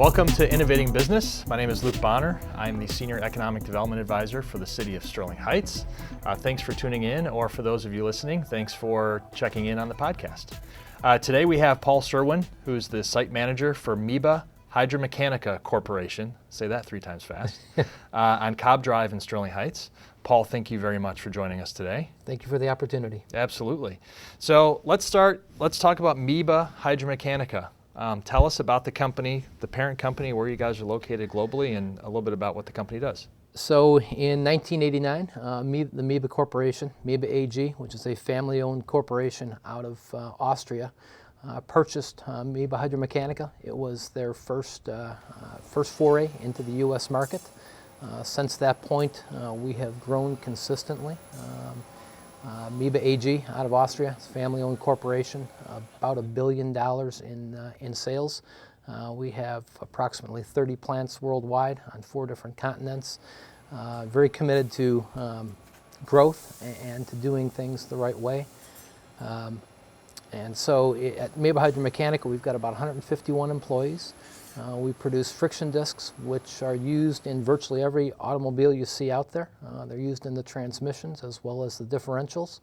Welcome to Innovating Business. My name is Luke Bonner. I'm the Senior Economic Development Advisor for the City of Sterling Heights. Thanks for tuning in, or for those of you listening, thanks for checking in on the podcast. Today we have Paul Cerwin, who's the Site Manager for Miba HydraMechanica Corporation, say that 3 times fast, on Cobb Drive in Sterling Heights. Paul, thank you very much for joining us today. Thank you for the opportunity. Absolutely. So let's talk about Miba HydraMechanica. Tell us about the company, the parent company, where you guys are located globally, and a little bit about what the company does. So in 1989, the Miba Corporation, Miba AG, which is a family-owned corporation out of Austria, purchased Miba HydraMechanica. It was their first foray into the U.S. market. Since that point, we have grown consistently. Miba AG out of Austria, it's a family-owned corporation, about $1 billion in sales. We have approximately 30 plants worldwide on 4 different continents. Very committed to growth and to doing things the right way. And so at Miba HydraMechanica, we've got about 151 employees. We produce friction discs, which are used in virtually every automobile you see out there. They're used in the transmissions as well as the differentials.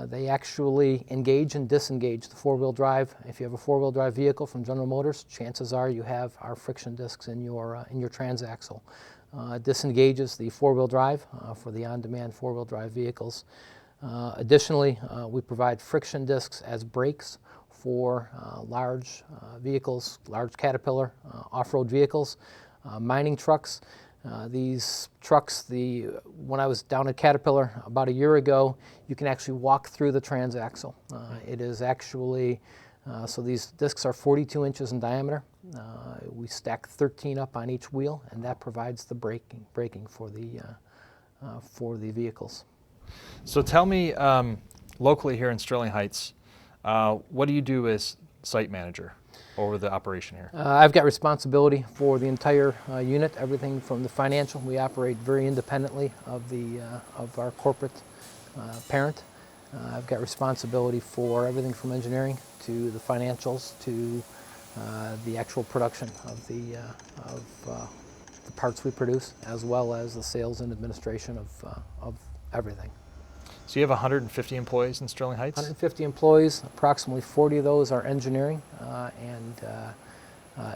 They actually engage and disengage the 4-wheel drive. If you have a 4-wheel drive vehicle from General Motors, chances are you have our friction discs in your transaxle. Disengages the 4-wheel drive for the on-demand 4-wheel drive vehicles. Additionally, we provide friction discs as brakes for large vehicles, large Caterpillar off-road vehicles, mining trucks. These trucks, when I was down at Caterpillar about a year ago, you can actually walk through the transaxle. It is actually, so these discs are 42 inches in diameter. We stack 13 up on each wheel, and that provides the braking for the vehicles. So tell me, locally here in Sterling Heights, what do you do as site manager over the operation here? I've got responsibility for the entire unit, everything from the financial. We operate very independently of our corporate parent. I've got responsibility for everything from engineering to the financials to the actual production of the parts we produce, as well as the sales and administration of everything. So you have 150 employees in Sterling Heights? 150 employees, approximately 40 of those are engineering and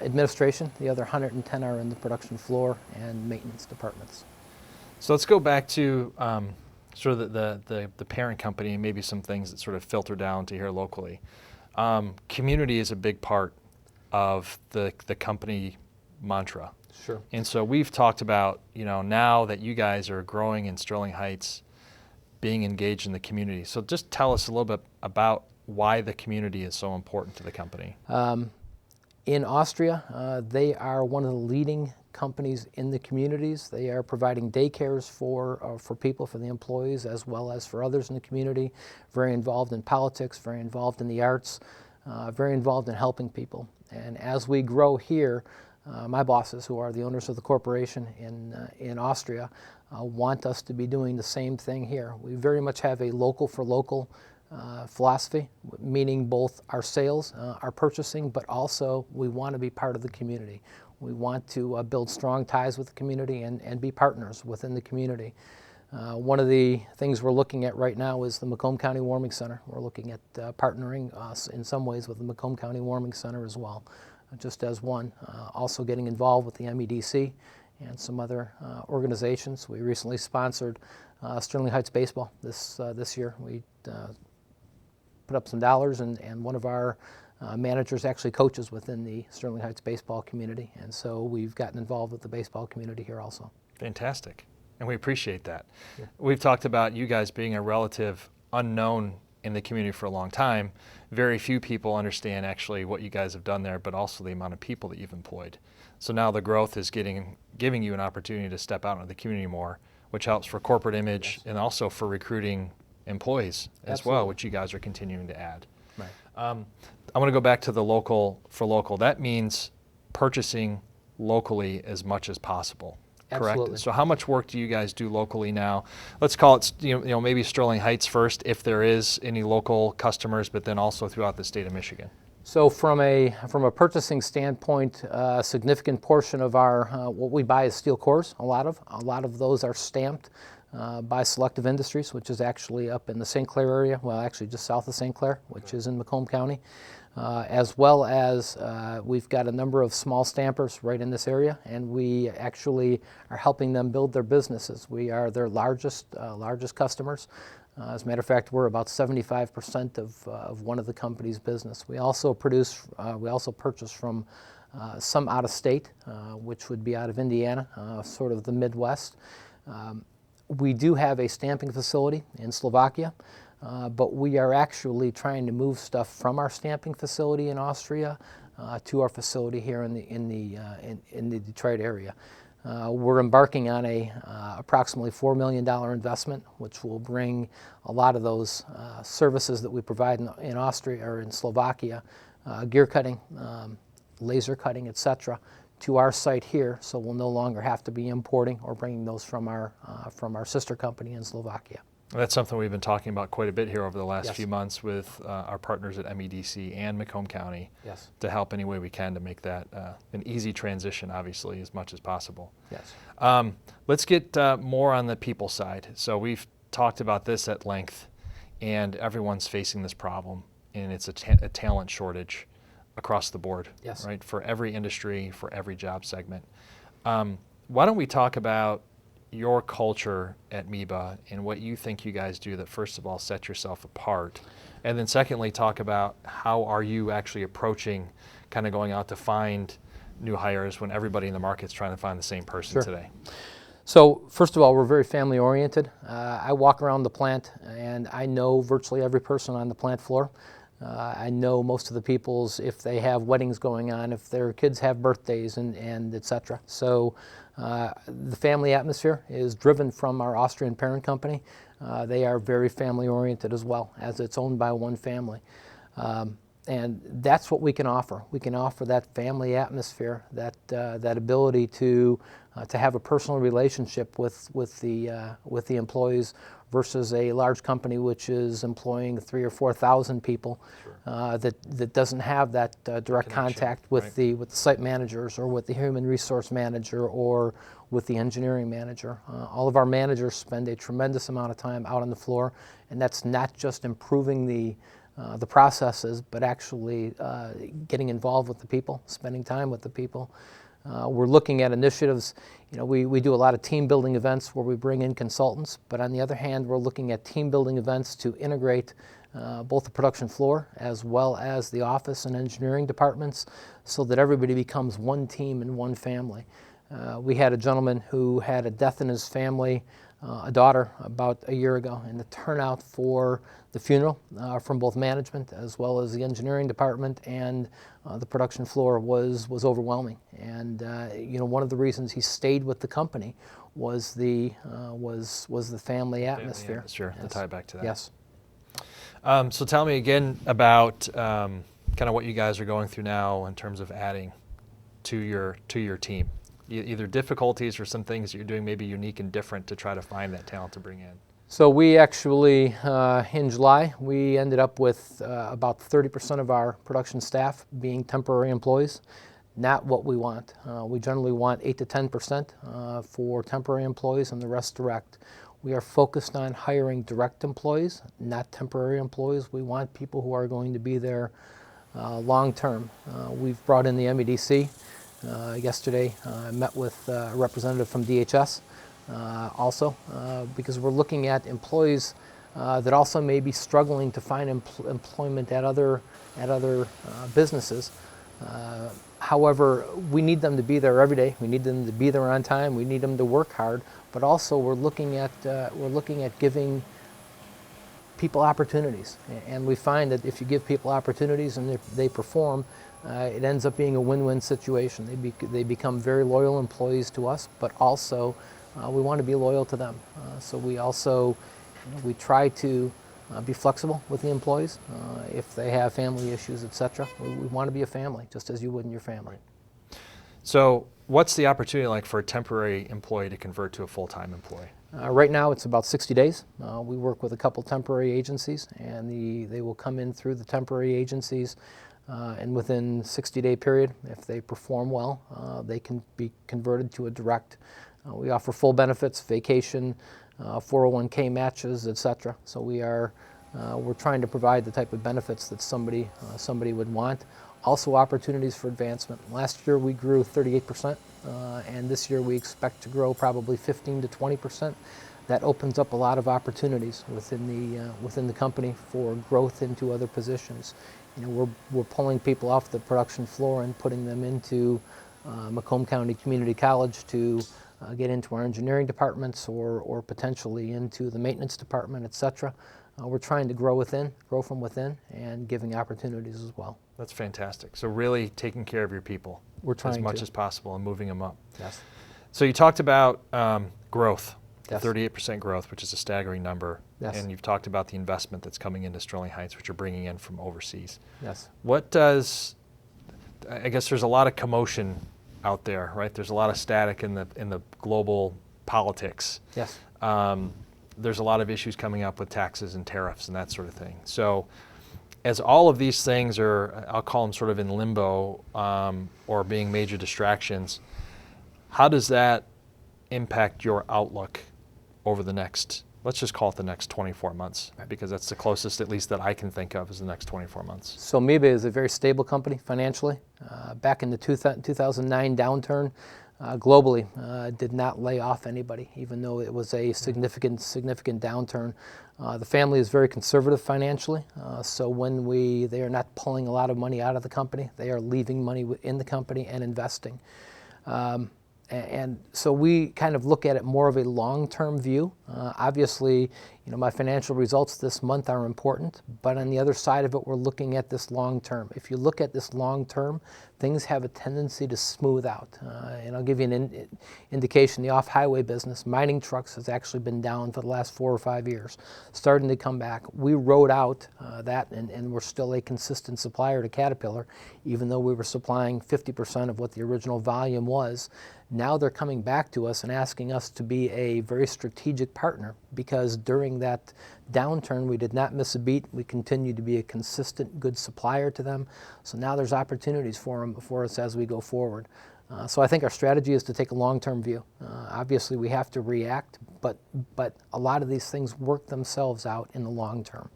administration. The other 110 are in the production floor and maintenance departments. So let's go back to sort of the parent company and maybe some things that sort of filter down to here locally. Community is a big part of the company mantra. Sure. And so we've talked about, now that you guys are growing in Sterling Heights, being engaged in the community. So just tell us a little bit about why the community is so important to the company. In Austria, they are one of the leading companies in the communities. They are providing daycares for people, for the employees, as well as for others in the community. Very involved in politics, very involved in the arts, very involved in helping people. And as we grow here, my bosses, who are the owners of the corporation in Austria, want us to be doing the same thing here. We very much have a local for local philosophy, meaning both our sales, our purchasing, but also we want to be part of the community. We want to build strong ties with the community and be partners within the community. One of the things we're looking at right now is the Macomb County Warming Center. We're looking at partnering us in some ways with the Macomb County Warming Center as well, just as one. Also getting involved with the MEDC and some other organizations. We recently sponsored Sterling Heights Baseball this year. We put up some dollars, and one of our managers actually coaches within the Sterling Heights baseball community, and so we've gotten involved with the baseball community here also. Fantastic, and we appreciate that. Yeah. We've talked about you guys being a relative unknown in the community for a long time. Very few people understand actually what you guys have done there, but also the amount of people that you've employed. So now the growth is giving you an opportunity to step out into the community more, which helps for corporate image. Yes. And also for recruiting employees as Absolutely. Well, which you guys are continuing to add. Right. I want to go back to the local for local. That means purchasing locally as much as possible. Correct. Absolutely. So how much work do you guys do locally now? Let's call it, maybe Sterling Heights first, if there is any local customers, but then also throughout the state of Michigan. So from a purchasing standpoint, a significant portion of our what we buy is steel cores. A lot of those are stamped by Selective Industries, which is actually up in the St. Clair area. Well, actually just south of St. Clair, which is in Macomb County, as well as we've got a number of small stampers right in this area, and we actually are helping them build their businesses. We are their largest customers. As a matter of fact, we're about 75% of one of the company's business. We also purchase from some out of state, which would be out of Indiana, sort of the Midwest. We do have a stamping facility in Slovakia, but we are actually trying to move stuff from our stamping facility in Austria to our facility here in the Detroit area. We're embarking on a approximately $4 million investment, which will bring a lot of those services that we provide in Austria or in Slovakia, gear cutting, laser cutting, etc., to our site here. So we'll no longer have to be importing or bringing those from our sister company in Slovakia. That's something we've been talking about quite a bit here over the last Yes. few months with our partners at MEDC and Macomb County. Yes. To help any way we can to make that an easy transition, obviously, as much as possible. Yes. Let's get more on the people side. So we've talked about this at length, and everyone's facing this problem, and it's a talent shortage across the board, Yes. right? For every industry, for every job segment. Why don't we talk about your culture at Miba and what you think you guys do that, first of all, set yourself apart, and then secondly, talk about how are you actually approaching kind of going out to find new hires when everybody in the market's trying to find the same person Sure. today. So first of all, we're very family oriented. I walk around the plant and I know virtually every person on the plant floor. I know most of the people's, if they have weddings going on, if their kids have birthdays, and et cetera. So the family atmosphere is driven from our Austrian parent company. They are very family oriented as well, as it's owned by one family. And that's what we can offer. We can offer that family atmosphere, that ability to have a personal relationship with the employees, versus a large company which is employing 3,000 or 4,000 people. Sure. That doesn't have that direct contact with right. the site managers or with the human resource manager or with the engineering manager. All of our managers spend a tremendous amount of time out on the floor, and that's not just improving the processes, but actually getting involved with the people, spending time with the people. We're looking at initiatives. You know, we do a lot of team building events where we bring in consultants, but on the other hand, we're looking at team building events to integrate both the production floor as well as the office and engineering departments, so that everybody becomes one team and one family. We had a gentleman who had a death in his family, a daughter, about a year ago, and the turnout for the funeral from both management as well as the engineering department and the production floor was overwhelming. And you know, one of the reasons he stayed with the company was the family atmosphere. Sure, Yes. to tie back to that. Yes. So tell me again about kind of what you guys are going through now in terms of adding to your team. Either difficulties or some things that you're doing maybe unique and different to try to find that talent to bring in. So we actually, in July, we ended up with about 30% of our production staff being temporary employees. Not what we want. We generally want 8 to 10% for temporary employees and the rest direct. We are focused on hiring direct employees, not temporary employees. We want people who are going to be there long term. We've brought in the MEDC. Yesterday, I met with a representative from DHS also, because we're looking at employees that also may be struggling to find employment at other businesses. However, we need them to be there every day. We need them to be there on time. We need them to work hard. But also, we're looking at giving people opportunities, and we find that if you give people opportunities and if they perform, it ends up being a win-win situation. They become very loyal employees to us, but also we want to be loyal to them. So we also we try to be flexible with the employees if they have family issues, etc. We want to be a family, just as you would in your family. So what's the opportunity like for a temporary employee to convert to a full-time employee? Right now it's about 60 days. We work with a couple temporary agencies, and they will come in through the temporary agencies. and within 60-day period, if they perform well, they can be converted to a direct. We offer full benefits, vacation, 401k matches, etc. So we're trying to provide the type of benefits that somebody would want. Also opportunities for advancement. Last year we grew 38%, and this year we expect to grow probably 15 to 20%. That opens up a lot of opportunities within the company for growth into other positions. You know, we're pulling people off the production floor and putting them into Macomb County Community College to get into our engineering departments or potentially into the maintenance department, etc. We're trying to grow from within, and giving opportunities as well. That's fantastic. So really taking care of your people as much as possible and moving them up. Yes. So you talked about growth, Yes. 38% growth, which is a staggering number. Yes. And you've talked about the investment that's coming into Sterling Heights, which you're bringing in from overseas. Yes. I guess there's a lot of commotion out there, right? There's a lot of static in the global politics. Yes. There's a lot of issues coming up with taxes and tariffs and that sort of thing. So as all of these things are, I'll call them sort of in limbo or being major distractions, how does that impact your outlook over the next, let's just call it the next 24 months, because that's the closest, at least that I can think of, is the next 24 months. So Miba is a very stable company financially. Back in the 2009 downturn, globally, did not lay off anybody, even though it was a significant downturn. The family is very conservative financially, so when they are not pulling a lot of money out of the company, they are leaving money in the company and investing. And so we kind of look at it more of a long-term view. Obviously, you know, my financial results this month are important, but on the other side of it, we're looking at this long-term. If you look at this long-term, things have a tendency to smooth out. And I'll give you an indication. The off-highway business, mining trucks, has actually been down for the last 4 or 5 years, starting to come back. We rode out that, and we're still a consistent supplier to Caterpillar, even though we were supplying 50% of what the original volume was. Now they're coming back to us and asking us to be a very strategic partner, because during that downturn we did not miss a beat. We continued to be a consistent, good supplier to them. So now there's opportunities for us as we go forward. So I think our strategy is to take a long-term view. Obviously we have to react, but a lot of these things work themselves out in the long term.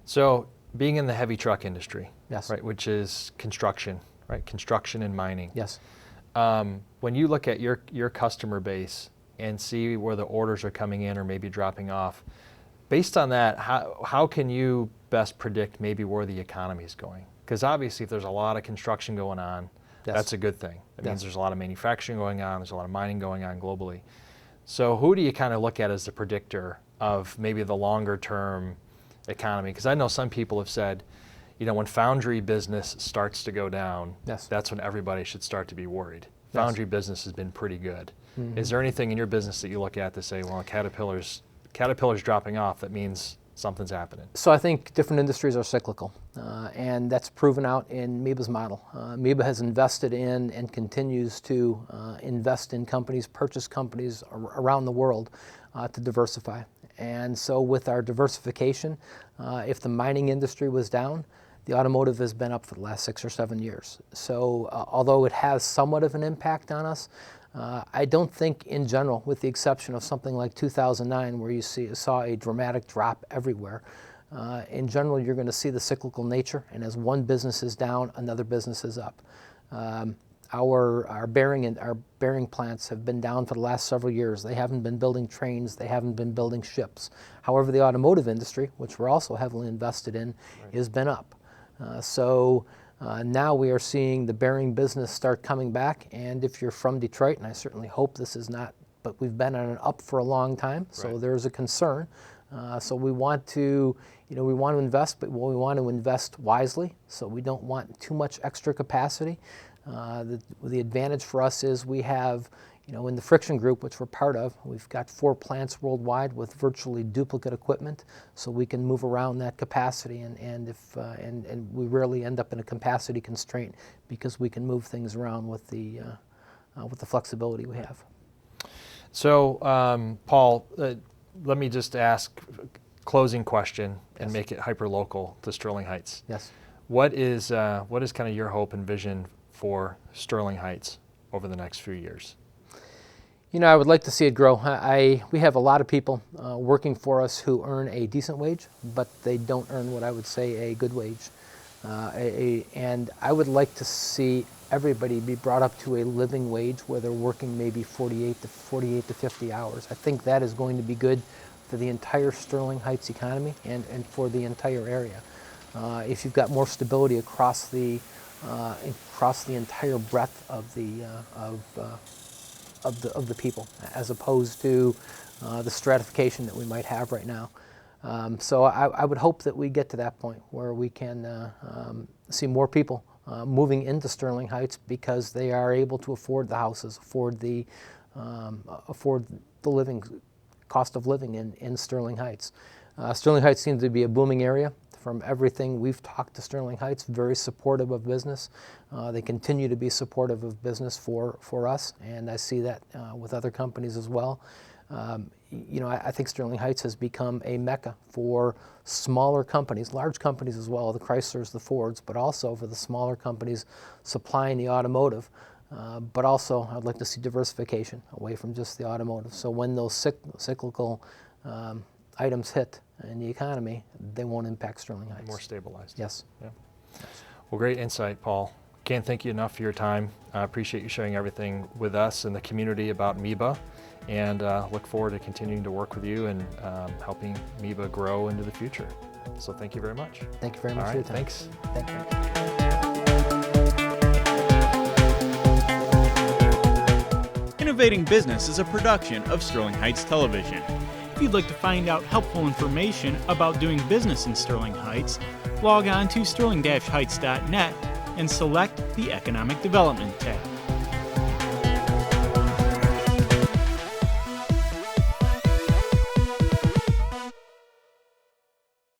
So being in the heavy truck industry, Yes. right, which is construction, right, construction and mining. Yes. When you look at your customer base and see where the orders are coming in or maybe dropping off, based on that, how can you best predict maybe where the economy is going? Because obviously if there's a lot of construction going on, Yes. that's a good thing. It Yes. means there's a lot of manufacturing going on, there's a lot of mining going on globally. So who do you kind of look at as the predictor of maybe the longer term economy? Because I know some people have said, you know, when foundry business starts to go down, Yes. that's when everybody should start to be worried. Yes. Foundry business has been pretty good. Mm-hmm. Is there anything in your business that you look at to say, well, Caterpillar's dropping off, that means something's happening? So I think different industries are cyclical, and that's proven out in Miba's model. Miba has invested in and continues to invest in companies, purchase companies around the world to diversify. And so with our diversification, if the mining industry was down, the automotive has been up for the last 6 or 7 years. So although it has somewhat of an impact on us, I don't think in general, with the exception of something like 2009 where you saw a dramatic drop everywhere, in general you're going to see the cyclical nature, and as one business is down, another business is up. Our bearing plants have been down for the last several years. They haven't been building trains, they haven't been building ships. However, the automotive industry, which we're also heavily invested in, Right. has been up. So now we are seeing the bearing business start coming back, and if you're from Detroit, and I certainly hope this is not, but we've been on an up for a long time, so Right. there's a concern. So we want to, we want to invest, but we want to invest wisely, so we don't want too much extra capacity. The advantage for us is we have, in the Friction Group, which we're part of, we've got 4 plants worldwide with virtually duplicate equipment, so we can move around that capacity, and we rarely end up in a capacity constraint because we can move things around with the flexibility we have. So, Paul, let me just ask a closing question and Yes. make it hyper-local to Sterling Heights. Yes. What is kind of your hope and vision for Sterling Heights over the next few years? I would like to see it grow. We have a lot of people working for us who earn a decent wage, but they don't earn what I would say a good wage. And I would like to see everybody be brought up to a living wage where they're working maybe 48 to 50 hours. I think that is going to be good for the entire Sterling Heights economy and for the entire area. If you've got more stability across the entire breadth of the people, as opposed to the stratification that we might have right now. So I would hope that we get to that point where we can see more people moving into Sterling Heights because they are able to afford the houses, afford the cost of living in Sterling Heights. Sterling Heights seems to be a booming area. From everything we've talked to Sterling Heights, very supportive of business. They continue to be supportive of business for us, and I see that with other companies as well. I think Sterling Heights has become a mecca for smaller companies, large companies as well, the Chryslers, the Fords, but also for the smaller companies supplying the automotive. But also, I'd like to see diversification away from just the automotive. So when those cyclical items hit in the economy, they won't impact Sterling Heights. More stabilized. Yes. Yeah. Well, great insight, Paul. Can't thank you enough for your time. I appreciate you sharing everything with us and the community about Miba, and look forward to continuing to work with you and helping Miba grow into the future. So thank you very much. Thank you very much for your time. Thanks. Thank you. Innovating Business is a production of Sterling Heights Television. If you'd like to find out helpful information about doing business in Sterling Heights, log on to sterling-heights.net and select the Economic Development tab.